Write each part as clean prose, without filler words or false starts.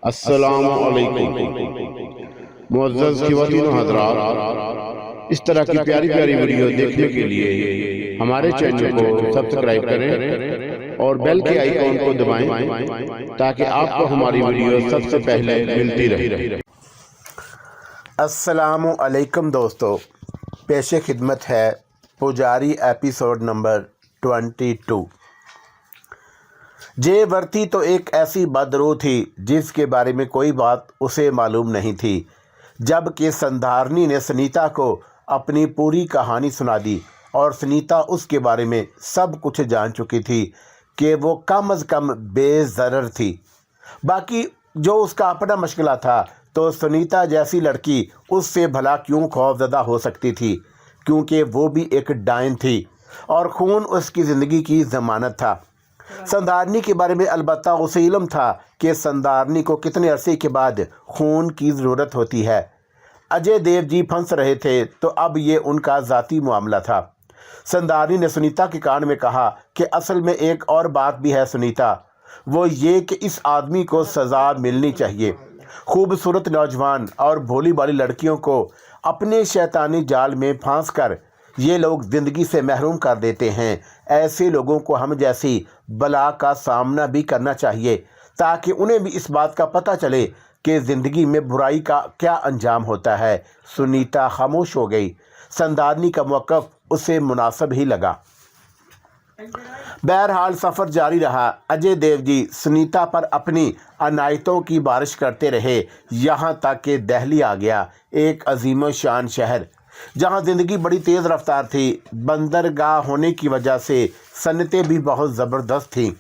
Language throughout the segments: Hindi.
अस्सलामु अलैकुम मुअज़्ज़ज़ ख़वातीन व हज़रात, इस तरह की प्यारी प्यारी वीडियो देखने के लिए हमारे चैनल को सब्सक्राइब करें और बेल के आइकॉन को दबाएं ताकि आपको हमारी वीडियो सबसे पहले मिलती रहे। अस्सलामु अलैकुम दोस्तों, पेशे खिदमत है पुजारी एपिसोड नंबर 22। जे वर्ती तो एक ऐसी बदरूह थी जिसके बारे में कोई बात उसे मालूम नहीं थी। जबकि संधारनी ने सुनीता को अपनी पूरी कहानी सुना दी और सुनीता उसके बारे में सब कुछ जान चुकी थी कि वो कम अज़ कम बेज़रर थी। बाकी जो उसका अपना मशगला था तो सुनीता जैसी लड़की उससे भला क्यों खौफज़दा हो सकती थी, क्योंकि वो भी एक डायन थी और खून उसकी ज़िंदगी की ज़मानत था। संधारनी के बारे में अलबत्ता उसे इल्म था कि संधारनी को कितने अरसे के बाद खून की ज़रूरत होती है। अजय देव जी फंस रहे थे तो अब ये उनका ज़ाती मामला था। संधारनी ने सुनीता के कान में कहा कि असल में एक और बात भी है सुनीता, वो ये कि इस आदमी को सज़ा मिलनी चाहिए। खूबसूरत नौजवान और भोली भाली लड़कियों को अपने शैतानी जाल में फांस कर ये लोग ज़िंदगी से महरूम कर देते हैं। ऐसे लोगों को हम जैसी बला का सामना भी करना चाहिए ताकि उन्हें भी इस बात का पता चले कि ज़िंदगी में बुराई का क्या अंजाम होता है। सुनीता खामोश हो गई। संधारनी का मौक़िफ़ उसे मुनासिब ही लगा। बहरहाल सफ़र जारी रहा। अजय देव जी सुनीता पर अपनी अनायतों की बारिश करते रहे, यहाँ तक कि दिल्ली आ गया, एक अजीम शान शहर जहाँ ज़िंदगी बड़ी तेज़ रफ्तार थी। बंदरगाह होने की वजह से सनतें भी बहुत ज़बरदस्त थीं।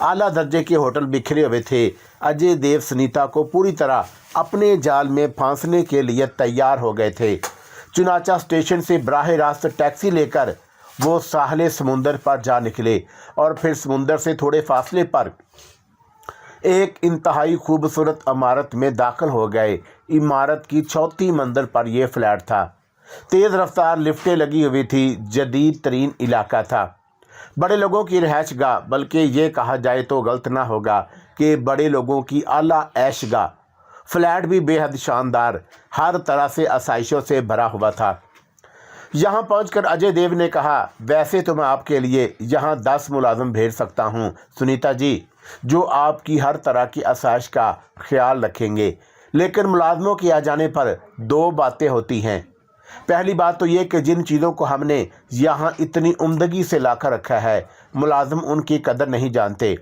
आला दर्जे के होटल बिखरे हुए थे। अजय देव सुनीता को पूरी तरह अपने जाल में फांसने के लिए तैयार हो गए थे। चुनाचा स्टेशन से बराह रास्त टैक्सी लेकर वो साहले समुंदर पर जा निकले और फिर समुंदर से थोड़े फासले पर एक इंतहाई खूबसूरत इमारत में दाखिल हो गए। इमारत की चौथी मंजिल पर यह फ्लैट था। तेज़ रफ्तार लिफ्टें लगी हुई थी। जदीद तरीन इलाका था, बड़े लोगों की रिहाइशगाह, बल्कि ये कहा जाए तो गलत ना होगा कि बड़े लोगों की आला ऐशगाह। फ्लैट भी बेहद शानदार, हर तरह से आसाइशों से भरा हुआ था। यहाँ पहुंचकर अजय देव ने कहा, वैसे तो मैं आपके लिए यहाँ 10 मुलाजिम भेज सकता हूँ सुनीता जी, जो आपकी हर तरह की आसाइश का ख्याल रखेंगे, लेकिन मुलाजमों के आ जाने पर 2 बातें होती हैं। पहली बात तो ये कि जिन चीज़ों को हमने यहाँ इतनी उम्दगी से लाकर रखा है, मुलाजिम उनकी कदर नहीं जानते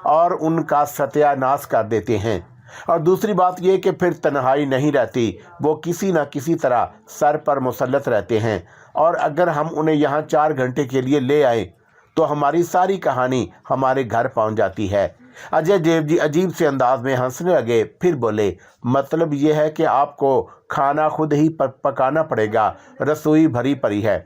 और उनका सत्यानाश कर देते हैं। और दूसरी बात यह कि फिर तन्हाई नहीं रहती, वो किसी न किसी तरह सर पर मुसल्लत रहते हैं और अगर हम उन्हें यहाँ 4 घंटे के लिए ले आए तो हमारी सारी कहानी हमारे घर पहुँच जाती है। अजय देव जी अजीब से अंदाज में हंसने लगे, फिर बोले, मतलब ये है कि आपको खाना खुद ही पकाना पड़ेगा। रसोई भरी पड़ी है,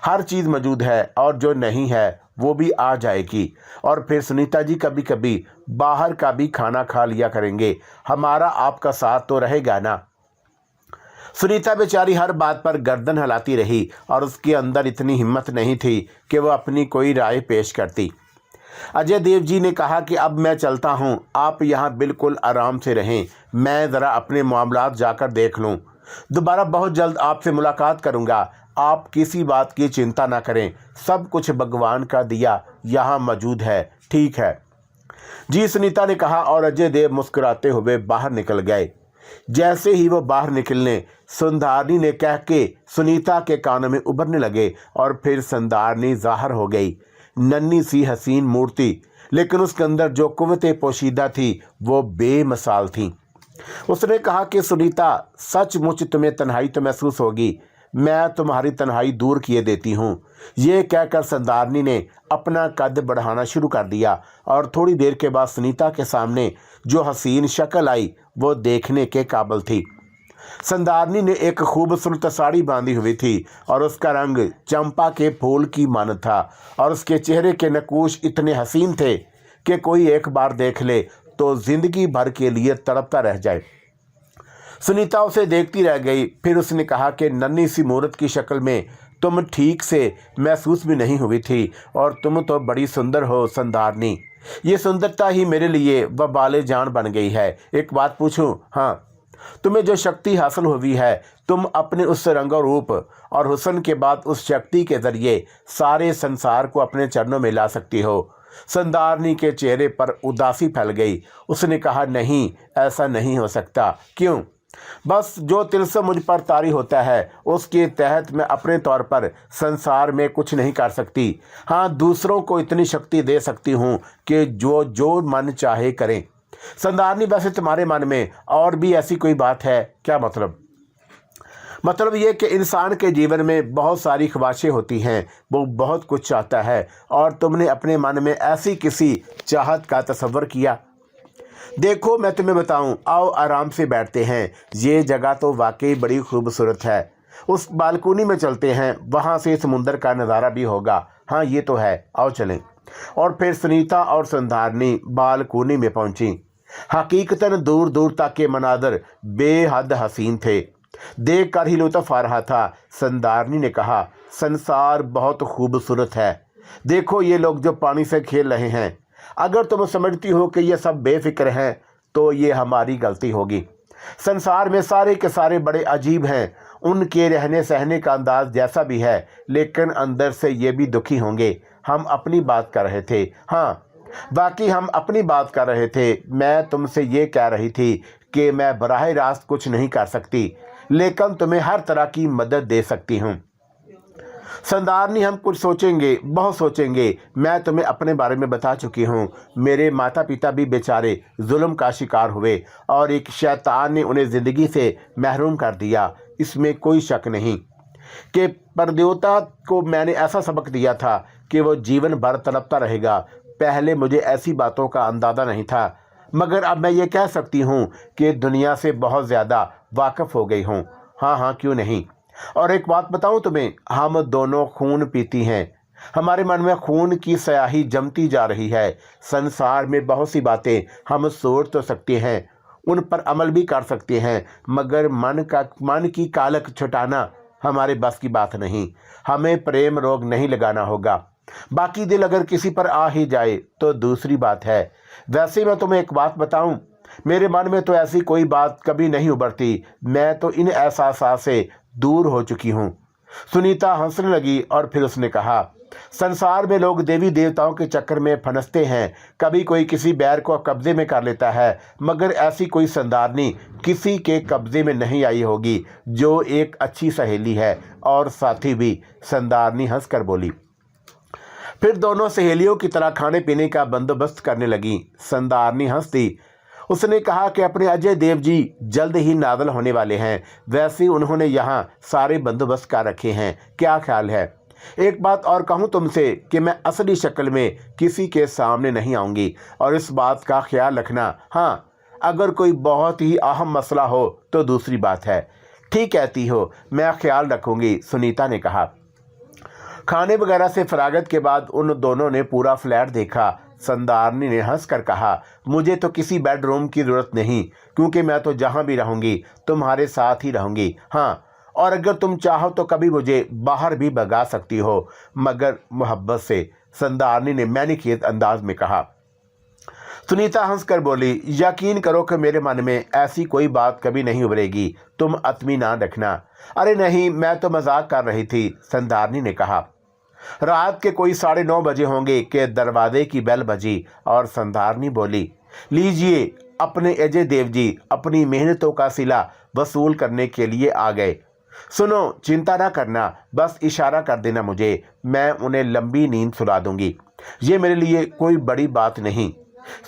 हर चीज़ मौजूद है और जो नहीं है वो भी आ जाएगी। और फिर सुनीता जी कभी कभी बाहर का भी खाना खा लिया करेंगे, हमारा आपका साथ तो रहेगा ना। सुनीता बेचारी हर बात पर गर्दन हिलाती रही और उसके अंदर इतनी हिम्मत नहीं थी कि वह अपनी कोई राय पेश करती। अजय देव जी ने कहा कि अब मैं चलता हूं, आप यहाँ बिल्कुल आराम से रहें, मैं ज़रा अपने मामलात जाकर देख लूँ। दोबारा बहुत जल्द आपसे मुलाकात करूँगा, आप किसी बात की चिंता ना करें, सब कुछ भगवान का दिया यहाँ मौजूद है, ठीक है जी, सुनीता ने कहा और अजय देव मुस्कुराते हुए बाहर निकल गए। जैसे ही वो बाहर निकलने संधारनी ने कह के सुनीता के कानों में उभरने लगे और फिर संधारनी ज़ाहिर हो गई, नन्ही सी हसीन मूर्ति, लेकिन उसके अंदर जो कुव्वतें पोशीदा थी वो बेमिसाल थी। उसने कहा कि सुनीता, सचमुच तुम्हें तन्हाई तो महसूस होगी, मैं तुम्हारी तन्हाई दूर किए देती हूँ। ये कहकर संधारनी ने अपना कद बढ़ाना शुरू कर दिया और थोड़ी देर के बाद सुनीता के सामने जो हसीन शक्ल आई वो देखने के काबिल थी। संधारनी ने एक खूबसूरत साड़ी बांधी हुई थी और उसका रंग चंपा के फूल की मानद था और उसके चेहरे के नकूश इतने हसीन थे कि कोई एक बार देख ले तो जिंदगी भर के लिए तड़पता रह जाए। सुनीता उसे देखती रह गई। फिर उसने कहा कि नन्ही सी मूरत की शक्ल में तुम ठीक से महसूस भी नहीं हुई थी और तुम तो बड़ी सुंदर हो संधारनी। ये सुंदरता ही मेरे लिए वबाले जान बन गई है। एक बात पूछूं? हाँ, तुम्हें जो शक्ति हासिल हुई है, तुम अपने उस रंग और रूप और हुस्न के बाद उस शक्ति के जरिए सारे संसार को अपने चरणों में ला सकती हो। संदारनी के चेहरे पर उदासी फैल गई। उसने कहा, नहीं, ऐसा नहीं हो सकता। क्यों? बस जो तिलस्म मुझ पर तारी होता है उसके तहत मैं अपने तौर पर संसार में कुछ नहीं कर सकती। हाँ, दूसरों को इतनी शक्ति दे सकती हूँ कि जो जो मन चाहे करें। संदारनी, वैसे तुम्हारे मन में और भी ऐसी कोई बात है क्या? मतलब ये कि इंसान के जीवन में बहुत सारी ख्वाहिशें होती हैं, वो बहुत कुछ चाहता है, और तुमने अपने मन में ऐसी किसी चाहत का तस्वर किया? देखो, मैं तुम्हें बताऊं, आओ आराम से बैठते हैं। ये जगह तो वाकई बड़ी खूबसूरत है। उस बालकनी में चलते हैं, वहाँ से समुंदर का नज़ारा भी होगा। हाँ, ये तो है, आओ चलें। और फिर सुनीता और संधारनी बालकनी में पहुंची। हकीकतन दूर दूर तक के मनाजर बेहद हसीन थे। देख कर ही लुत्फ आ रहा था। संधारनी ने कहा, संसार बहुत खूबसूरत है। देखो, ये लोग जो पानी से खेल रहे हैं, अगर तुम समझती हो कि ये सब बेफिक्र हैं तो ये हमारी गलती होगी। संसार में सारे के सारे बड़े अजीब हैं। उनके रहने सहने का अंदाज जैसा भी है, लेकिन अंदर से ये भी दुखी होंगे। हम अपनी बात कर रहे थे। हाँ, बाकी हम अपनी बात कर रहे थे। मैं तुमसे ये कह रही थी कि मैं बराह रास्त कुछ नहीं कर सकती, लेकिन तुम्हें हर तरह की मदद दे सकती हूँ। संदारनी, हम कुछ सोचेंगे, बहुत सोचेंगे। मैं तुम्हें अपने बारे में बता चुकी हूँ। मेरे माता पिता भी बेचारे जुल्म का शिकार हुए और एक शैतान ने उन्हें ज़िंदगी से महरूम कर दिया। इसमें कोई शक नहीं कि परदेवता को मैंने ऐसा सबक दिया था कि वो जीवन भर तड़पता रहेगा। पहले मुझे ऐसी बातों का अंदाज़ा नहीं था, मगर अब मैं ये कह सकती हूँ कि दुनिया से बहुत ज़्यादा वाकिफ़ हो गई हूँ। हाँ, क्यों नहीं। और एक बात बताऊं तुम्हें, हम दोनों खून पीती हैं। हमारे मन में खून की स्याही जमती जा रही है। संसार में बहुत सी बातें हम सोच तो सकते हैं, उन पर अमल भी कर सकते हैं, मगर मन की कालक छुटाना हमारे बस की बात नहीं। हमें प्रेम रोग नहीं लगाना होगा। बाकी दिल अगर किसी पर आ ही जाए तो दूसरी बात है। वैसे मैं तुम्हें एक बात बताऊं, मेरे मन में तो ऐसी कोई बात कभी नहीं उभरती। मैं तो इन एहसास से दूर हो चुकी हूँ। सुनीता हंसने लगी और फिर उसने कहा, संसार में लोग देवी देवताओं के चक्कर में फंसते हैं। कभी कोई किसी बैर को कब्जे में कर लेता है, मगर ऐसी कोई संदारनी किसी के कब्जे में नहीं आई होगी जो एक अच्छी सहेली है और साथी भी। संदारनी हंसकर बोली। फिर दोनों सहेलियों की तरह खाने पीने का बंदोबस्त करने लगी। संदारनी हंस दी। उसने कहा कि अपने अजय देव जी जल्द ही नाज़िल होने वाले हैं। वैसे उन्होंने यहाँ सारे बंदोबस्त कर रखे हैं। क्या ख्याल है? एक बात और कहूँ तुमसे कि मैं असली शक्ल में किसी के सामने नहीं आऊँगी, और इस बात का ख्याल रखना। हाँ, अगर कोई बहुत ही अहम मसला हो तो दूसरी बात है। ठीक कहती हो, मैं ख्याल रखूँगी, सुनीता ने कहा। खाने वगैरह से फरागत के बाद उन दोनों ने पूरा फ्लैट देखा। संदारनी ने हंसकर कहा, मुझे तो किसी बेडरूम की ज़रूरत नहीं, क्योंकि मैं तो जहाँ भी रहूँगी तुम्हारे साथ ही रहूँगी। हाँ, और अगर तुम चाहो तो कभी मुझे बाहर भी भगा सकती हो, मगर मोहब्बत से, संदारनी ने मैनिकेत अंदाज में कहा। सुनीता हंसकर बोली, यकीन करो कि मेरे मन में ऐसी कोई बात कभी नहीं उभरेगी। तुम इत्मीनान रखना। अरे नहीं, मैं तो मजाक कर रही थी, संदारनी ने कहा। रात के कोई 9:30 बजे होंगे कि दरवाजे की बेल बजी और संधारनी बोली, लीजिए, अपने अजय देव जी अपनी मेहनतों का सिला वसूल करने के लिए आ गए। सुनो, चिंता ना करना, बस इशारा कर देना मुझे, मैं उन्हें लंबी नींद सुला दूंगी। ये मेरे लिए कोई बड़ी बात नहीं।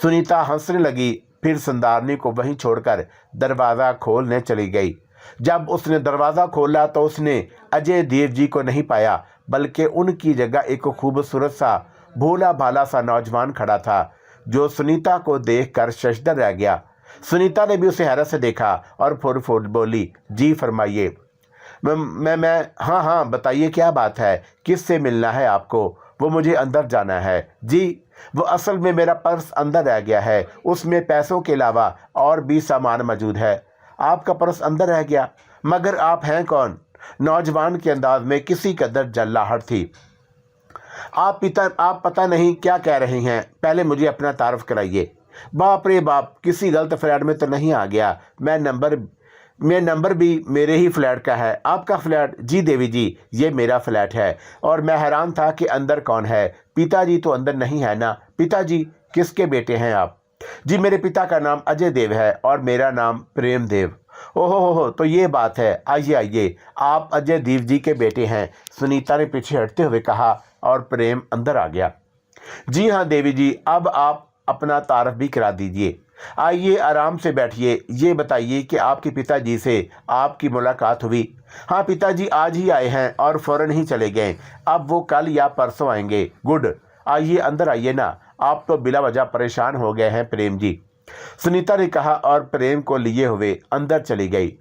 सुनीता हंसने लगी, फिर संधारनी को वहीं छोड़कर दरवाज़ा खोलने चली गई। जब उसने दरवाज़ा खोला तो उसने अजय देव जी को नहीं पाया, बल्कि उनकी जगह एक खूबसूरत सा भोला भाला सा नौजवान खड़ा था, जो सुनीता को देखकर शशदर रह गया। सुनीता ने भी उसे हैरत से देखा और फुर बोली, जी फरमाइए। मैं हाँ, बताइए क्या बात है, किससे मिलना है आपको? वो मुझे अंदर जाना है। जी, वो असल में मेरा पर्स अंदर रह गया है, उसमें पैसों के अलावा और भी सामान मौजूद है। आपका पर्स अंदर रह गया? मगर आप हैं कौन? नौजवान के अंदाज में किसी कदर जल्लाहट थी। आप पता नहीं क्या कह रहे हैं, पहले मुझे अपना तारुफ कराइए। बाप रे बाप, किसी गलत फ्लैट में तो नहीं आ गया? मैं नंबर भी मेरे ही फ्लैट का है। आपका फ्लैट? जी देवी जी, ये मेरा फ्लैट है। और मैं हैरान था कि अंदर कौन है। पिताजी तो अंदर नहीं है ना? पिताजी? किसके बेटे हैं आप? जी, मेरे पिता का नाम अजय देव है और मेरा नाम प्रेम देव। ओहो हो, तो ये बात है। आइए आइए, आप अजय देव जी के बेटे हैं, सुनीता ने पीछे हटते हुए कहा और प्रेम अंदर आ गया। जी हाँ देवी जी, अब आप अपना तारफ भी करा दीजिए। आइए, आराम से बैठिए। ये बताइए कि आपके पिताजी से आपकी मुलाकात हुई? हाँ पिताजी आज ही आए हैं और फौरन ही चले गए। अब वो कल या परसों आएंगे। गुड, आइए अंदर आइए ना, आप तो बिला वजह परेशान हो गए हैं प्रेम जी, सुनीता ने कहा और प्रेम को लिए हुए अंदर चली गई।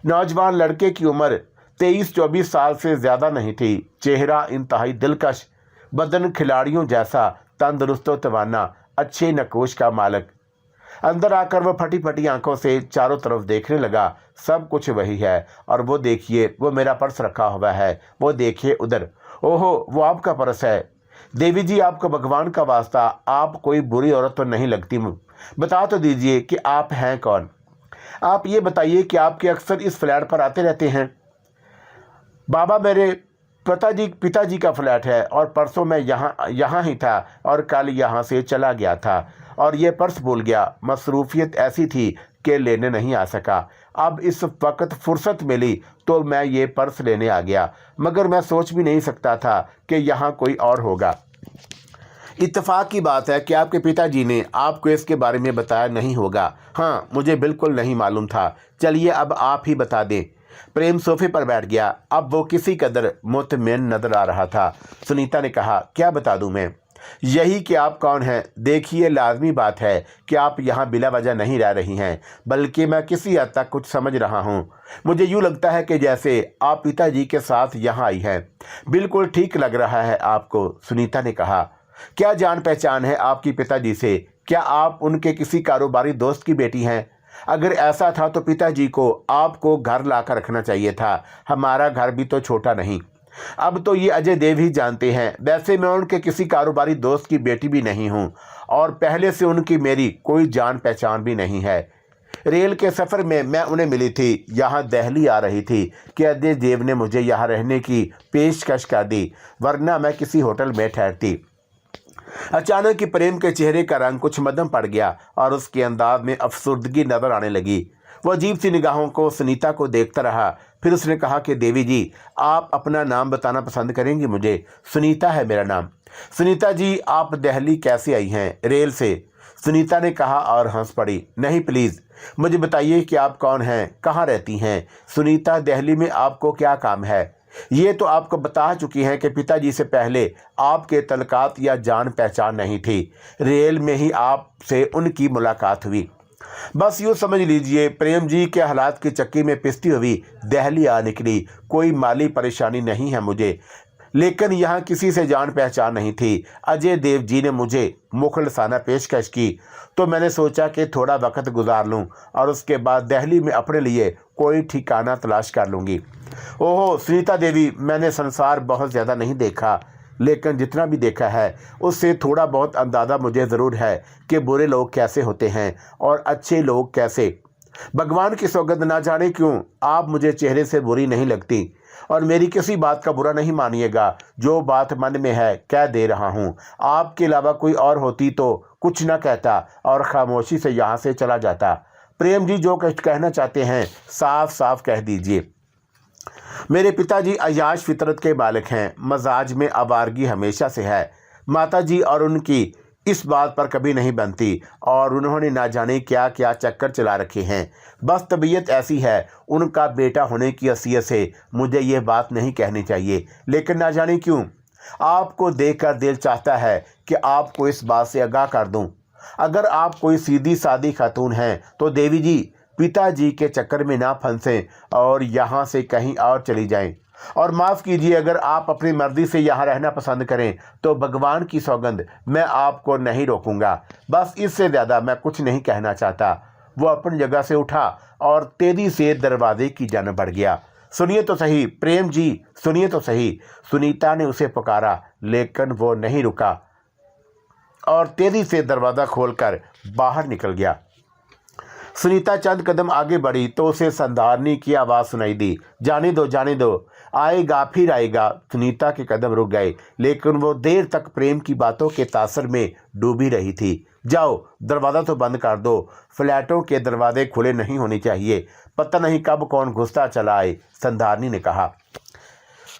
नौजवान लड़के की उम्र 23-24 साल से ज़्यादा नहीं थी। चेहरा इंतहाई दिलकश, बदन खिलाड़ियों जैसा, तंदुरुस्त तवाना, अच्छे नकोश का मालिक। अंदर आकर वह फटी फटी आंखों से चारों तरफ देखने लगा। सब कुछ वही है। और वो देखिए, वो मेरा पर्स रखा हुआ है, वो देखिए उधर। ओहो, वो आपका पर्स है? देवी जी, आपको भगवान का वास्ता, आप कोई बुरी औरत तो नहीं लगती? बता तो दीजिए कि आप हैं कौन? आप ये बताइए कि आपके अक्सर इस फ्लैट पर आते रहते हैं? बाबा, मेरे पिताजी का फ्लैट है और परसों मैं यहाँ ही था और कल यहाँ से चला गया था और ये पर्स भूल गया। मसरूफियत ऐसी थी कि लेने नहीं आ सका। अब इस वक्त फुर्सत मिली तो मैं ये पर्स लेने आ गया, मगर मैं सोच भी नहीं सकता था कि यहाँ कोई और होगा। इत्तेफाक की बात है कि आपके पिताजी ने आपको इसके बारे में बताया नहीं होगा। हाँ, मुझे बिल्कुल नहीं मालूम था। चलिए अब आप ही बता दें। प्रेम सोफे पर बैठ गया। अब वो किसी कदर मुतमईन नजर आ रहा था। सुनीता ने कहा, क्या बता दूं मैं? यही कि आप कौन हैं। देखिए, लाजमी बात है कि आप यहाँ बिला वजह नहीं रह रही हैं, बल्कि मैं किसी हद तक कुछ समझ रहा हूँ। मुझे यूँ लगता है कि जैसे आप पिताजी के साथ यहाँ आई हैं। बिल्कुल ठीक लग रहा है आपको, सुनीता ने कहा। क्या जान पहचान है आपकी पिताजी से? क्या आप उनके किसी कारोबारी दोस्त की बेटी हैं? अगर ऐसा था तो पिताजी को आपको घर लाकर रखना चाहिए था। हमारा घर भी तो छोटा नहीं। अब तो ये अजय देव ही जानते हैं। वैसे मैं उनके किसी कारोबारी दोस्त की बेटी भी नहीं हूँ और पहले से उनकी मेरी कोई जान पहचान भी नहीं है। रेल के सफ़र में मैं उन्हें मिली थी, यहाँ दिल्ली आ रही थी कि अजय देव ने मुझे यहाँ रहने की पेशकश कर दी, वरना मैं किसी होटल में ठहरती। अचानक ही प्रेम के चेहरे का रंग कुछ मध्यम पड़ गया और उसके अंदाज में अफसुर्दगी नजर आने लगी। वह अजीब सी निगाहों को सुनीता को देखता रहा। फिर उसने कहा कि देवी जी, आप अपना नाम बताना पसंद करेंगी? मुझे सुनीता है मेरा नाम। सुनीता जी, आप दिल्ली कैसे आई हैं? रेल से, सुनीता ने कहा और हंस पड़ी। नहीं, प्लीज़ मुझे बताइए कि आप कौन हैं, कहाँ रहती हैं? सुनीता, दिल्ली में आपको क्या काम है? ये तो आपको बता चुकी हैं कि पिताजी से पहले आपके तलकात या जान पहचान नहीं थी। रेल में ही आपसे उनकी मुलाकात हुई। बस यूँ समझ लीजिए, प्रेम जी के हालात की चक्की में पिसती हुई दिल्ली आ निकली। कोई माली परेशानी नहीं है मुझे, लेकिन यहाँ किसी से जान पहचान नहीं थी। अजय देव जी ने मुझे मुखलसाना पेशकश की तो मैंने सोचा कि थोड़ा वक्त गुजार लूँ और उसके बाद दिल्ली में अपने लिए कोई ठिकाना तलाश कर लूँगी। ओहो सुनीता देवी, मैंने संसार बहुत ज़्यादा नहीं देखा, लेकिन जितना भी देखा है उससे थोड़ा बहुत अंदाज़ा मुझे ज़रूर है कि बुरे लोग कैसे होते हैं और अच्छे लोग कैसे। भगवान की सौगंध, ना जाने क्यों आप मुझे चेहरे से बुरी नहीं लगती और मेरी किसी बात का बुरा नहीं मानिएगा। जो बात मन में है कह दे रहा हूँ। आपके अलावा कोई और होती तो कुछ ना कहता और खामोशी से यहाँ से चला जाता। प्रेम जी, जो कहना चाहते हैं साफ साफ कह दीजिए। मेरे पिताजी अयाश फितरत के मालिक हैं। मजाज में आवारगी हमेशा से है। माताजी और उनकी इस बात पर कभी नहीं बनती और उन्होंने ना जाने क्या क्या चक्कर चला रखे हैं। बस तबीयत ऐसी है। उनका बेटा होने की हैसियत से मुझे ये बात नहीं कहनी चाहिए, लेकिन ना जाने क्यों आपको देखकर दिल चाहता है कि आपको इस बात से आगाह कर दूं। अगर आप कोई सीधी सादी खातून हैं तो देवी जी, पिताजी के चक्कर में ना फंसें और यहाँ से कहीं और चली जाएं। और माफ़ कीजिए, अगर आप अपनी मर्ज़ी से यहाँ रहना पसंद करें तो भगवान की सौगंध, मैं आपको नहीं रोकूंगा। बस इससे ज़्यादा मैं कुछ नहीं कहना चाहता। वो अपनी जगह से उठा और तेज़ी से दरवाजे की जानिब बढ़ गया। सुनिए तो सही प्रेम जी, सुनिए तो सही। सुनीता ने उसे पुकारा, लेकिन वो नहीं रुका और तेजी से दरवाज़ा खोलकर बाहर निकल गया। सुनीता चंद कदम आगे बढ़ी तो उसे संधारनी की आवाज़ सुनाई दी, जाने दो जाने दो, आएगा फिर आएगा। सुनीता के कदम रुक गए, लेकिन वो देर तक प्रेम की बातों के तासर में डूबी रही थी। जाओ, दरवाज़ा तो बंद कर दो, फ्लैटों के दरवाजे खुले नहीं होने चाहिए, पता नहीं कब कौन घुसता चला आए, संधारनी ने कहा।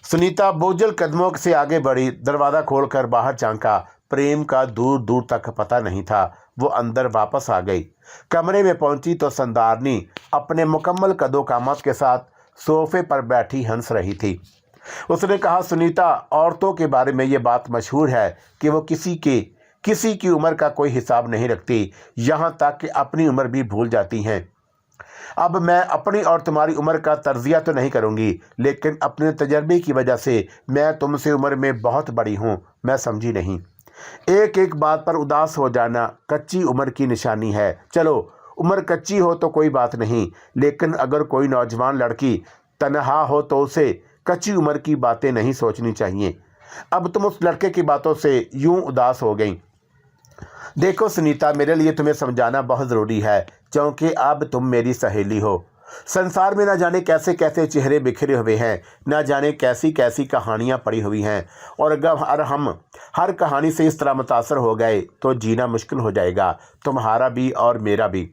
सुनीता बोझल कदमों से आगे बढ़ी, दरवाज़ा खोलकर बाहर झांका। प्रेम का दूर दूर तक पता नहीं था। वो अंदर वापस आ गई। कमरे में पहुंची तो संधारनी अपने मुकम्मल कदोकामत के साथ सोफे पर बैठी हंस रही थी। उसने कहा, सुनीता, औरतों के बारे में ये बात मशहूर है कि वो किसी की उम्र का कोई हिसाब नहीं रखती, यहाँ तक कि अपनी उम्र भी भूल जाती हैं। अब मैं अपनी और तुम्हारी उम्र का तर्जिया तो नहीं करूँगी, लेकिन अपने तजर्बे की वजह से मैं तुमसे उम्र में बहुत बड़ी हूँ। मैं समझी नहीं। एक एक बात पर उदास हो जाना कच्ची उम्र की निशानी है। चलो, उम्र कच्ची हो तो कोई बात नहीं, लेकिन अगर कोई नौजवान लड़की तनहा हो तो उसे कच्ची उम्र की बातें नहीं सोचनी चाहिए। अब तुम उस लड़के की बातों से यूं उदास हो गई। देखो सुनीता, मेरे लिए तुम्हें समझाना बहुत ज़रूरी है, क्योंकि अब तुम मेरी सहेली हो। संसार में ना जाने कैसे कैसे चेहरे बिखरे हुए हैं, ना जाने कैसी कैसी कहानियाँ पड़ी हुई हैं, और अगर हम हर कहानी से इस तरह मुतासर हो गए तो जीना मुश्किल हो जाएगा, तुम्हारा भी और मेरा भी।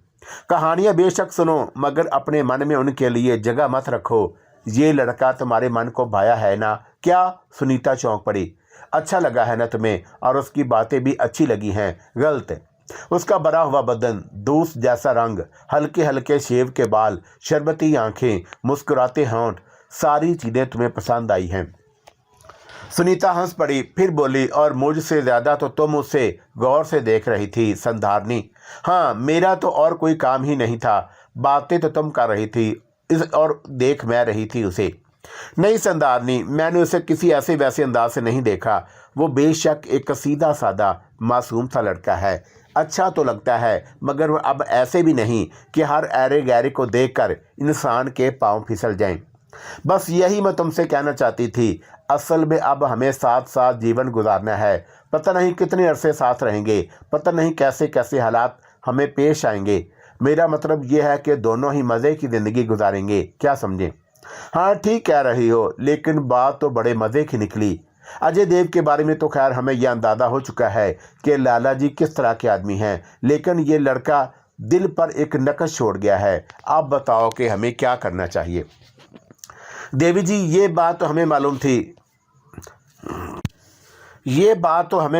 कहानियाँ बेशक सुनो, मगर अपने मन में उनके लिए जगह मत रखो। ये लड़का तुम्हारे मन को भाया है ना? क्या? सुनीता चौंक पड़ी। अच्छा लगा है ना तुम्हें? और उसकी बातें भी अच्छी लगी हैं? गलत। उसका भरा हुआ बदन, दूध जैसा रंग, हल्के हल्के शेव के बाल, शरबती आंखें, मुस्कुराते होंठ, सारी चीज़ें तुम्हें पसंद आई हैं। सुनीता हंस पड़ी, फिर बोली, और मुझसे ज़्यादा तो तुम उसे गौर से देख रही थी संधारनी। हाँ, मेरा तो और कोई काम ही नहीं था। बातें तो तुम कर रही थी और देख मैं रही थी उसे। नहीं संधारनी, मैंने उसे किसी ऐसे वैसे अंदाज से नहीं देखा। वो बेशक एक सीधा सादा मासूम सा लड़का है, अच्छा तो लगता है, मगर वो अब ऐसे भी नहीं कि हर ऐरे गैरे को देखकर इंसान के पांव फिसल जाएं। बस यही मैं तुमसे कहना चाहती थी। असल में अब हमें साथ साथ जीवन गुजारना है। पता नहीं कितने अरसे साथ रहेंगे, पता नहीं कैसे कैसे हालात हमें पेश आएंगे। मेरा मतलब यह है कि दोनों ही मज़े की ज़िंदगी गुजारेंगे, क्या समझें? हाँ, ठीक कह रही हो, लेकिन बात तो बड़े मज़े की निकली। अजय देव के बारे में तो खैर हमें यह अंदाज़ा हो चुका है कि लाला जी किस तरह के आदमी हैं, लेकिन ये लड़का दिल पर एक नक्श छोड़ गया है। आप बताओ कि हमें क्या करना चाहिए? देवी जी, ये बात तो हमें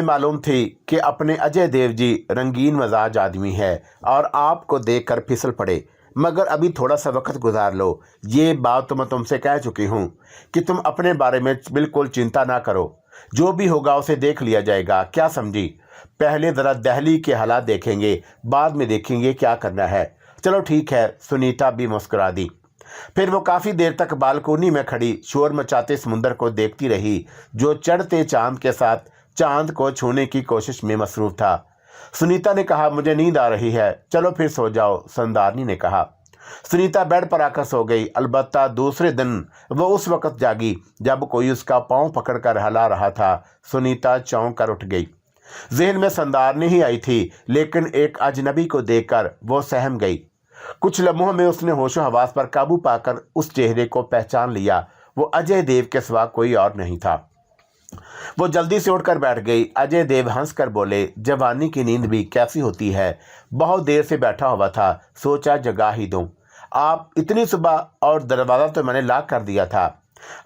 मालूम थी कि अपने अजय देव जी रंगीन मिजाज आदमी है और आपको देखकर फिसल पड़े, मगर अभी थोड़ा सा वक्त गुजार लो। ये बात तो मैं तुमसे कह चुकी हूँ कि तुम अपने बारे में बिल्कुल चिंता ना करो, जो भी होगा उसे देख लिया जाएगा, क्या समझी? पहले ज़रा दिल्ली के हालात देखेंगे, बाद में देखेंगे क्या करना है। चलो ठीक है। सुनीता भी मुस्कुरा दी। फिर वो काफ़ी देर तक बालकोनी में खड़ी शोर मचाते समुंदर को देखती रही, जो चढ़ते चांद के साथ चांद को छूने की कोशिश में मसरूफ़ था। सुनीता ने कहा, मुझे नींद आ रही है, चलो फिर सो जाओ, संधारनी ने कहा। सुनीता बेड पर आकर सो गई। अलबत्ता दूसरे दिन वो उस वक़्त जागी जब कोई उसका पाँव पकड़कर हिला रहा था। सुनीता चौंक कर उठ गई। जहन में संधारनी ही आई थी, लेकिन एक अजनबी को देखकर वो सहम गई। कुछ लम्हों में उसने होशो हवास पर काबू पाकर उस चेहरे को पहचान लिया। वो अजय देव के सिवा कोई और नहीं था। वो जल्दी से उठकर बैठ गई। अजय देव हंसकर बोले, जवानी की नींद भी कैसी होती है। बहुत देर से बैठा हुआ था, सोचा जगा ही दूं। आप इतनी सुबह? और दरवाज़ा तो मैंने लॉक कर दिया था।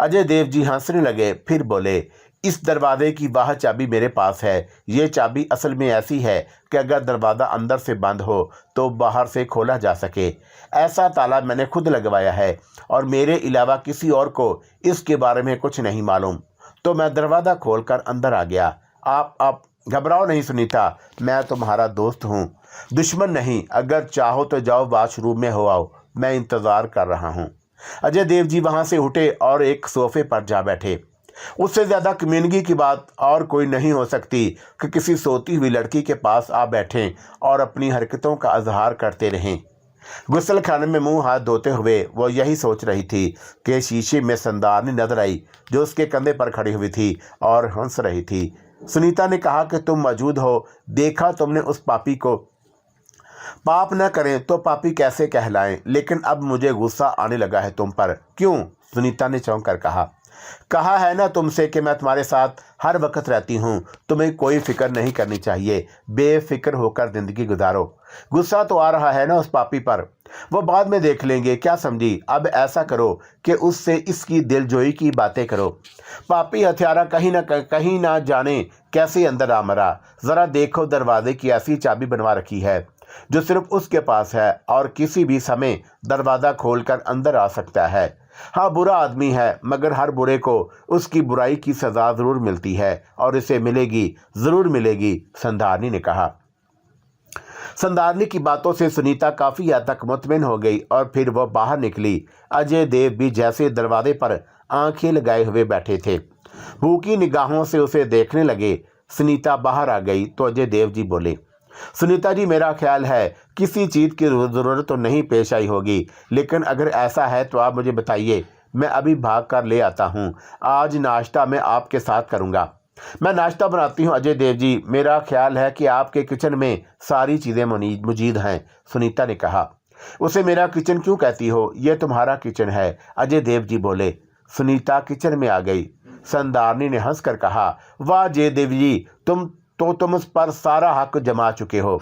अजय देव जी हंसने लगे, फिर बोले, इस दरवाजे की वह चाबी मेरे पास है। ये चाबी असल में ऐसी है कि अगर दरवाज़ा अंदर से बंद हो तो बाहर से खोला जा सके। ऐसा ताला मैंने खुद लगवाया है और मेरे अलावा किसी और को इसके बारे में कुछ नहीं मालूम। तो मैं दरवाज़ा खोलकर अंदर आ गया। आप घबराओ नहीं सुनीता, मैं तुम्हारा दोस्त हूँ, दुश्मन नहीं। अगर चाहो तो जाओ, वाशरूम में हो आओ, मैं इंतज़ार कर रहा हूँ। अजय देव जी वहाँ से उठे और एक सोफे पर जा बैठे। उससे ज़्यादा कमीनगी की बात और कोई नहीं हो सकती कि किसी सोती हुई लड़की के पास आ बैठें और अपनी हरकतों का इजहार करते रहें। गुसल खाने में मुंह हाथ धोते हुए वो यही सोच रही थी कि शीशे में संदारनी नजर आई, जो उसके कंधे पर खड़ी हुई थी और हंस रही थी। सुनीता ने कहा कि तुम मौजूद हो, देखा तुमने उस पापी को। पाप न करें तो पापी कैसे कहलाएं, लेकिन अब मुझे गुस्सा आने लगा है तुम पर। क्यों? सुनीता ने चौंक कर कहा है ना तुमसे कि मैं तुम्हारे साथ हर वक्त रहती हूँ, तुम्हें कोई फिक्र नहीं करनी चाहिए, बेफिक्र होकर जिंदगी गुजारो। गुस्सा तो आ रहा है ना उस पापी पर, वो बाद में देख लेंगे, क्या समझी? अब ऐसा करो कि उससे इसकी दिलजोई की बातें करो। पापी हत्यारा कहीं ना जाने कैसे अंदर आ मरा। ज़रा देखो, दरवाजे की ऐसी चाबी बनवा रखी है जो सिर्फ उसके पास है और किसी भी समय दरवाज़ा खोलकर अंदर आ सकता है। हाँ, बुरा आदमी है, मगर हर बुरे को उसकी बुराई की सज़ा ज़रूर मिलती है और इसे मिलेगी, ज़रूर मिलेगी, संधारनी ने कहा। संधारनी की बातों से सुनीता काफ़ी हद तक मुतमिन हो गई और फिर वह बाहर निकली। अजय देव भी जैसे दरवाजे पर आंखें लगाए हुए बैठे थे, भूखी निगाहों से उसे देखने लगे। सुनीता बाहर आ गई तो अजय देव जी बोले, सुनीता जी, मेरा ख्याल है किसी चीज़ की ज़रूरत तो नहीं पेश आई होगी, लेकिन अगर ऐसा है तो आप मुझे बताइए, मैं अभी भाग कर ले आता हूँ। आज नाश्ता मैं आपके साथ करूँगा। मैं नाश्ता बनाती हूँ अजय देव जी, मेरा ख्याल है कि आपके किचन में सारी चीज़ें मौजूद हैं, सुनीता ने कहा। उसे मेरा किचन क्यों कहती हो? यह तुम्हारा किचन है, अजय देव जी बोले। सुनीता किचन में आ गई। संधारनी ने हंसकर कहा, वाह अजय देव जी, तुम उस पर सारा हक जमा चुके हो।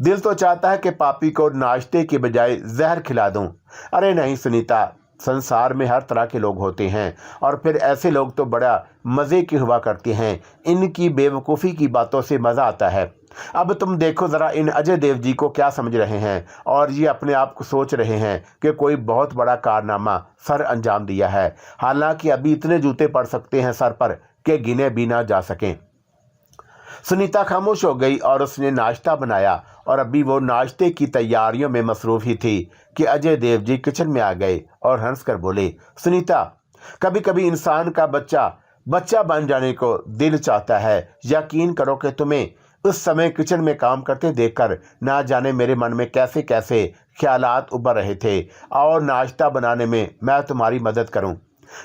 दिल तो चाहता है कि पापी को नाश्ते के बजाय जहर खिला दूं। अरे नहीं सुनीता, संसार में हर तरह के लोग होते हैं और फिर ऐसे लोग तो बड़ा मज़े की हुआ करते हैं। इनकी बेवकूफ़ी की बातों से मज़ा आता है। अब तुम देखो ज़रा इन अजय देव जी को क्या समझ रहे हैं, और ये अपने आप को सोच रहे हैं कि कोई बहुत बड़ा कारनामा सर अंजाम दिया है। हालांकि अभी इतने जूते पड़ सकते हैं सर पर कि गिने भी ना जा सकें। सुनीता खामोश हो गई और उसने नाश्ता बनाया और अभी वो नाश्ते की तैयारियों में मसरूफ़ ही थी कि अजय देव जी किचन में आ गए और हंसकर बोले, सुनीता, कभी कभी इंसान का बच्चा बन जाने को दिल चाहता है। यकीन करो कि तुम्हें उस समय किचन में काम करते देखकर ना जाने मेरे मन में कैसे कैसे ख्यालात उभर रहे थे, और नाश्ता बनाने में मैं तुम्हारी मदद करूं।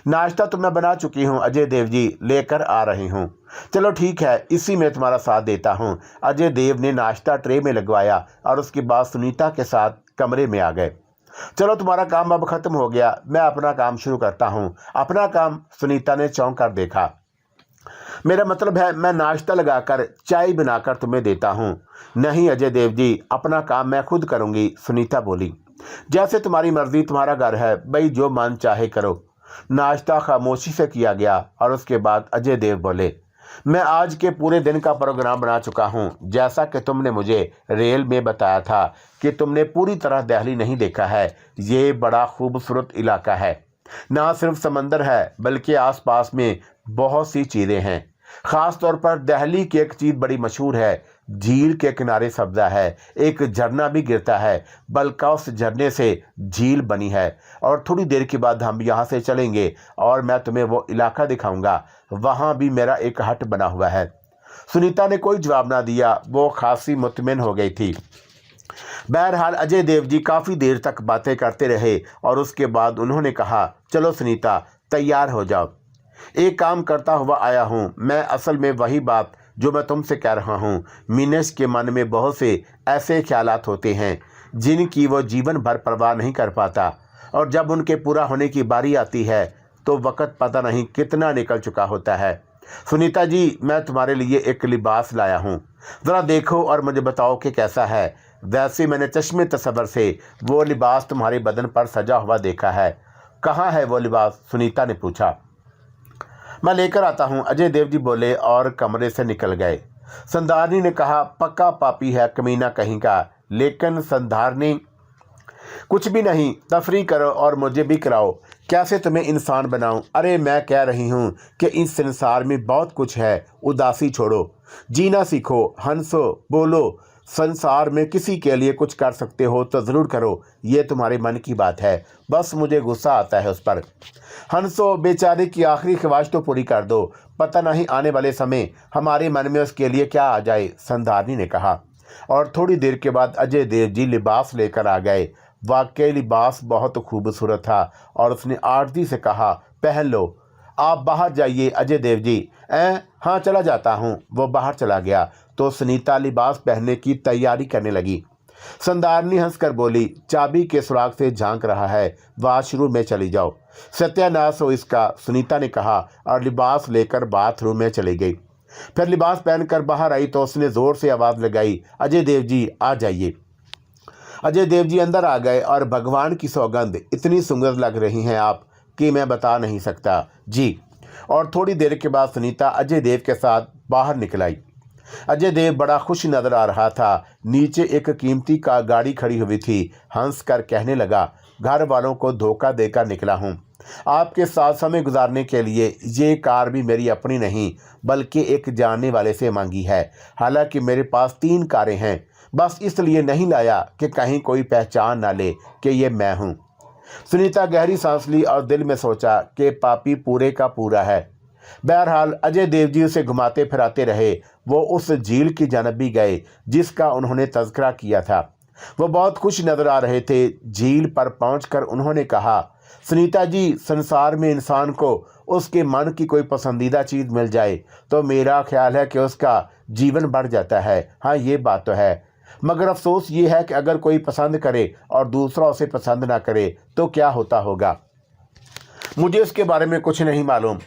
नाश्ता तो मैं बना चुकी हूँ अजय देव जी, लेकर आ रही हूँ। चलो ठीक है, इसी में तुम्हारा साथ देता हूँ। अजय देव ने नाश्ता ट्रे में लगवाया और उसके बाद सुनीता के साथ कमरे में आ गए। चलो तुम्हारा काम अब ख़त्म हो गया, मैं अपना काम शुरू करता हूँ। अपना काम? सुनीता ने चौंक कर देखा। मेरा मतलब है मैं नाश्ता लगाकर चाय बनाकर तुम्हें देता हूँ। नहीं अजय देव जी, अपना काम मैं खुद करूँगी, सुनीता बोली। जैसे तुम्हारी मर्जी, तुम्हारा घर है भाई, जो मन चाहे करो। नाश्ता खामोशी से किया गया और उसके बाद अजय देव बोले, मैं आज के पूरे दिन का प्रोग्राम बना चुका हूँ। जैसा कि तुमने मुझे रेल में बताया था कि तुमने पूरी तरह दिल्ली नहीं देखा है। ये बड़ा खूबसूरत इलाका है, ना सिर्फ समंदर है बल्कि आसपास में बहुत सी चीज़ें हैं। ख़ास तौर पर दिल्ली की एक चीज़ बड़ी मशहूर है, झील के किनारे सब्ज़ा है, एक झरना भी गिरता है, बल्कि उस झरने से झील बनी है। और थोड़ी देर के बाद हम यहाँ से चलेंगे और मैं तुम्हें वो इलाका दिखाऊंगा, वहाँ भी मेरा एक हट बना हुआ है। सुनीता ने कोई जवाब ना दिया, वो खासी मुतमिन हो गई थी। बहरहाल अजय देव जी काफ़ी देर तक बातें करते रहे और उसके बाद उन्होंने कहा, चलो सुनीता, तैयार हो जाओ। एक काम करता हुआ आया हूँ मैं। असल में वही बात जो मैं तुमसे कह रहा हूँ। मीनेश के मन में बहुत से ऐसे ख्यालात होते हैं जिनकी वो जीवन भर परवाह नहीं कर पाता, और जब उनके पूरा होने की बारी आती है तो वक़्त पता नहीं कितना निकल चुका होता है। सुनीता जी, मैं तुम्हारे लिए एक लिबास लाया हूँ, ज़रा देखो और मुझे बताओ कि कैसा है। वैसे मैंने चश्मे तसव्वुर से वो लिबास तुम्हारे बदन पर सजा हुआ देखा है। कहाँ है वो लिबास? सुनीता ने पूछा। मैं लेकर आता हूँ, अजय देव जी बोले और कमरे से निकल गए। संधारनी ने कहा, पक्का पापी है कमीना कहीं का। लेकिन संधारनी, कुछ भी नहीं, तफरी करो और मुझे भी कराओ, कैसे तुम्हें इंसान बनाऊं? अरे मैं कह रही हूँ कि इस संसार में बहुत कुछ है। उदासी छोड़ो, जीना सीखो, हंसो, बोलो। संसार में किसी के लिए कुछ कर सकते हो तो ज़रूर करो, ये तुम्हारे मन की बात है। बस मुझे गुस्सा आता है उस पर। हंसो, बेचारे की आखिरी ख्वाहिश तो पूरी कर दो, पता नहीं आने वाले समय हमारे मन में उसके लिए क्या आ जाए, संधारनी ने कहा। और थोड़ी देर के बाद अजय देव जी लिबास लेकर आ गए। वाकई लिबास बहुत खूबसूरत था और उसने आरती से कहा, पहन लो। आप बाहर जाइए अजय देव जी। हाँ चला जाता हूँ। वो बाहर चला गया तो सुनीता लिबास पहनने की तैयारी करने लगी। संदारनी हंसकर बोली, चाबी के सुराग से झांक रहा है, वॉशरूम में चली जाओ। सत्यानाश हो इसका, सुनीता ने कहा और लिबास लेकर बाथरूम में चली गई। फिर लिबास पहनकर बाहर आई तो उसने जोर से आवाज़ लगाई, अजय देव जी आ जाइए। अजय देव जी अंदर आ गए और भगवान की सौगंध, इतनी सुंदर लग रही हैं आप कि मैं बता नहीं सकता जी। और थोड़ी देर के बाद सुनीता अजय देव के साथ बाहर निकल आई। अजय देव बड़ा खुश नजर आ रहा था। नीचे एक कीमती का गाड़ी खड़ी हुई थी। हंस कर कहने लगा, घर वालों को धोखा देकर निकला हूँ। आपके साथ समय गुजारने के लिए ये कार भी मेरी अपनी नहीं बल्कि एक जानने वाले से मांगी है। हालांकि मेरे पास 3 कारें हैं, बस इसलिए नहीं लाया कि कहीं कोई पहचान ना ले कि ये मैं हूँ। सुनीता गहरी सांस ली और दिल में सोचा कि पापी पूरे का पूरा है। बहरहाल अजय देव जी उसे घुमाते फिराते रहे। वो उस झील की जानब भी गए जिसका उन्होंने तज़किरा किया था। वो बहुत खुश नजर आ रहे थे। झील पर पहुंचकर उन्होंने कहा, सुनीता जी, संसार में इंसान को उसके मन की कोई पसंदीदा चीज़ मिल जाए तो मेरा ख्याल है कि उसका जीवन बढ़ जाता है। हाँ, ये बात तो है, मगर अफसोस ये है कि अगर कोई पसंद करे और दूसरा उसे पसंद ना करे तो क्या होता होगा। मुझे इसके बारे में कुछ नहीं मालूम।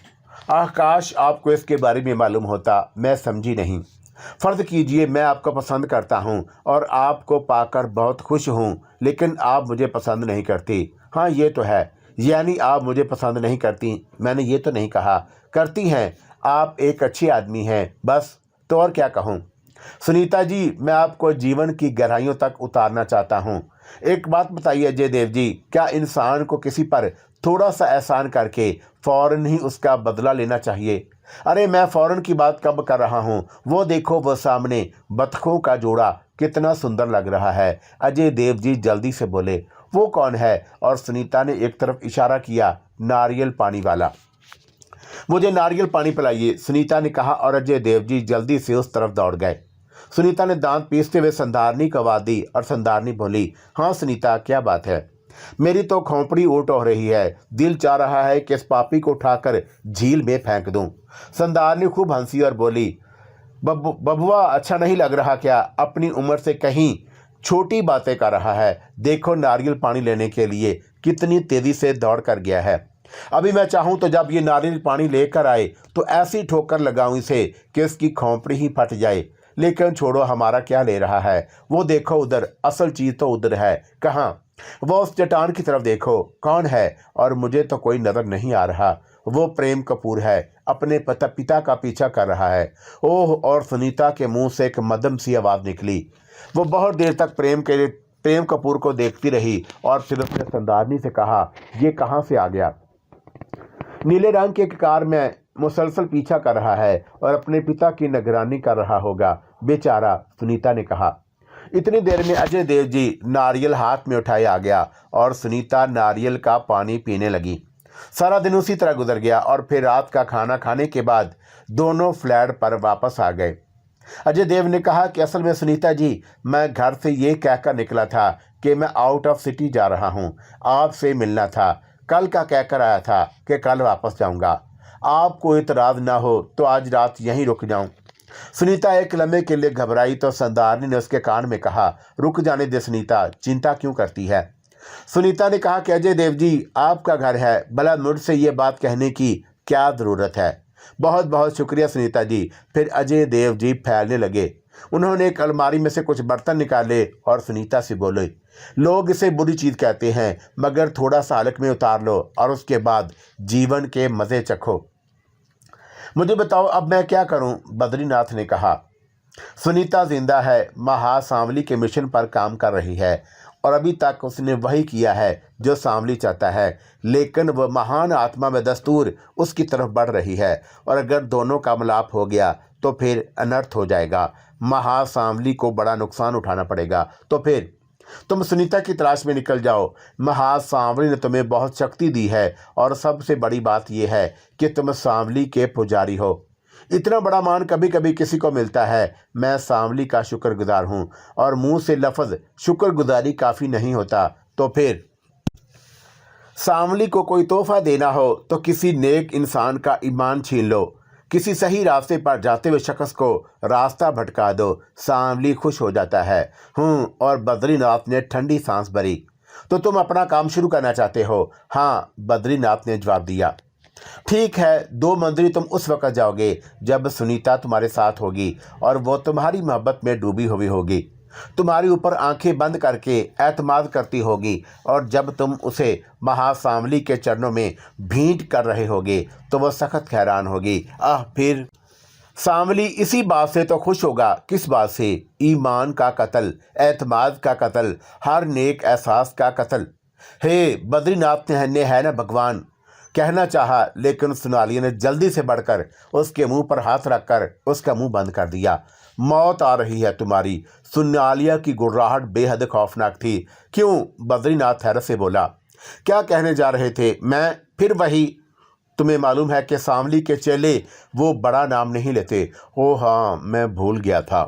काश आपको इसके बारे में मालूम होता, मैं समझी नहीं। फ़र्ज़ कीजिए मैं आपको पसंद करता हूँ और आपको पाकर बहुत खुश हूँ, लेकिन आप मुझे पसंद नहीं करती। हाँ, ये तो है, यानी आप मुझे पसंद नहीं करती। मैंने ये तो नहीं कहा, करती हैं, आप एक अच्छी आदमी हैं, बस। तो और क्या कहूँ। सुनीता जी, मैं आपको जीवन की गहराइयों तक उतारना चाहता हूँ। एक बात बताइए अजय देव जी, क्या इंसान को किसी पर थोड़ा सा एहसान करके फ़ौरन ही उसका बदला लेना चाहिए? अरे मैं फ़ौरन की बात कब कर रहा हूँ, वो देखो वो सामने बतखों का जोड़ा कितना सुंदर लग रहा है। अजय देव जी जल्दी से बोले, वो कौन है? और सुनीता ने एक तरफ इशारा किया, नारियल पानी वाला। मुझे नारियल पानी पिलाइए, सुनीता ने कहा और अजय देव जी जल्दी से उस तरफ दौड़ गए। सुनीता ने दांत पीसते हुए संधारनी को आवाज़ दी और संधारनी बोली, हाँ सुनीता, क्या बात है? मेरी तो खोपड़ी ऊट हो रही है, दिल चाह रहा है कि इस पापी को उठाकर झील में फेंक दूं। संधारनी खूब हंसी और बोली, बबुआ अच्छा नहीं लग रहा क्या? अपनी उम्र से कहीं छोटी बातें कर रहा है। देखो नारियल पानी लेने के लिए कितनी तेज़ी से दौड़ कर गया है। अभी मैं चाहूँ तो जब ये नारियल पानी लेकर आए तो ऐसी ठोकर लगाऊं इसे कि इसकी खोपड़ी ही फट जाए। लेकिन छोड़ो, हमारा क्या ले रहा है। वो देखो उधर, असल चीज़ तो उधर है। कहाँ? वो उस चट्टान की तरफ देखो, कौन है? और मुझे तो कोई नज़र नहीं आ रहा। वो प्रेम कपूर है, अपने पिता का पीछा कर रहा है। ओह! और सुनीता के मुंह से एक मध्यम सी आवाज़ निकली। वो बहुत देर तक प्रेम कपूर को देखती रही और फिर उसने संधारनी से कहा, ये कहाँ से आ गया? नीले रंग की एक कार में मुसलसल पीछा कर रहा है और अपने पिता की निगरानी कर रहा होगा, बेचारा, सुनीता ने कहा। इतनी देर में अजय देव जी नारियल हाथ में उठाए आ गया और सुनीता नारियल का पानी पीने लगी। सारा दिन उसी तरह गुजर गया और फिर रात का खाना खाने के बाद दोनों फ्लैट पर वापस आ गए। अजय देव ने कहा कि असल में सुनीता जी, मैं घर से ये कहकर निकला था कि मैं आउट ऑफ सिटी जा रहा हूँ, आपसे मिलना था। कल का कहकर आया था कि कल वापस जाऊँगा। आपको इतराज़ ना हो तो आज रात यहीं रुक जाऊँ। सुनीता एक लम्हे के लिए घबराई तो संधारनी ने उसके कान में कहा, रुक जाने दे सुनीता, चिंता क्यों करती है? सुनीता ने कहा कि अजय देव जी आपका घर है, भला मुझसे ये बात कहने की क्या ज़रूरत है? बहुत बहुत शुक्रिया सुनीता जी। फिर अजय देव जी फैलने लगे। उन्होंने एक अलमारी में से कुछ बर्तन निकाले और सुनीता से बोले, लोग इसे बुरी चीज़ कहते हैं, मगर थोड़ा सा हलक में उतार लो और उसके बाद जीवन के मज़े चखो। मुझे बताओ अब मैं क्या करूं? बद्रीनाथ ने कहा। सुनीता जिंदा है, महासांवली के मिशन पर काम कर रही है और अभी तक उसने वही किया है जो सांवली चाहता है, लेकिन वह महान आत्मा में दस्तूर उसकी तरफ बढ़ रही है और अगर दोनों का मिलाप हो गया तो फिर अनर्थ हो जाएगा। महासांवली को बड़ा नुकसान उठाना पड़ेगा। तो फिर तुम सुनीता की तलाश में निकल जाओ। महासांवली ने तुम्हें बहुत शक्ति दी है और सबसे बड़ी बात यह है कि तुम सांवली के पुजारी हो। इतना बड़ा मान कभी कभी किसी को मिलता है। मैं सांवली का शुक्रगुजार हूँ। और मुंह से लफ्ज़ शुक्रगुजारी काफ़ी नहीं होता तो फिर सांवली को कोई तोहफा देना हो तो किसी नेक इंसान का ईमान छीन लो, किसी सही रास्ते पर जाते हुए शख्स को रास्ता भटका दो, सांवली खुश हो जाता है। और बद्रीनाथ ने ठंडी सांस भरी। तो तुम अपना काम शुरू करना चाहते हो? हाँ, बद्रीनाथ ने जवाब दिया। ठीक है, 2 मंदिर तुम उस वक्त जाओगे जब सुनीता तुम्हारे साथ होगी और वो तुम्हारी मोहब्बत में डूबी हुई होगी, तुम्हारे ऊपर आंखें बंद करके एतमाद करती होगी, और जब तुम उसे महासामली के चरणों में भेंट कर रहे होगे तो वह सख्त हैरान होगी। फिर सांवली इसी बात से तो खुश होगा। किस बात से? ईमान का कत्ल, एतमाद का कत्ल, हर नेक एहसास का कत्ल। हे बद्रीनाथ ने है ना भगवान, कहना चाहा, लेकिन सोनालिया ने जल्दी से बढ़कर उसके मुंह पर हाथ रखकर उसका मुंह बंद कर दिया। मौत आ रही है तुम्हारी। सोनालिया की गुर्राहट बेहद खौफनाक थी। क्यों? बद्रीनाथ हैरत से बोला। क्या कहने जा रहे थे? मैं फिर वही। तुम्हें मालूम है कि सांवली के चेले वो बड़ा नाम नहीं लेते। ओ हाँ, मैं भूल गया था।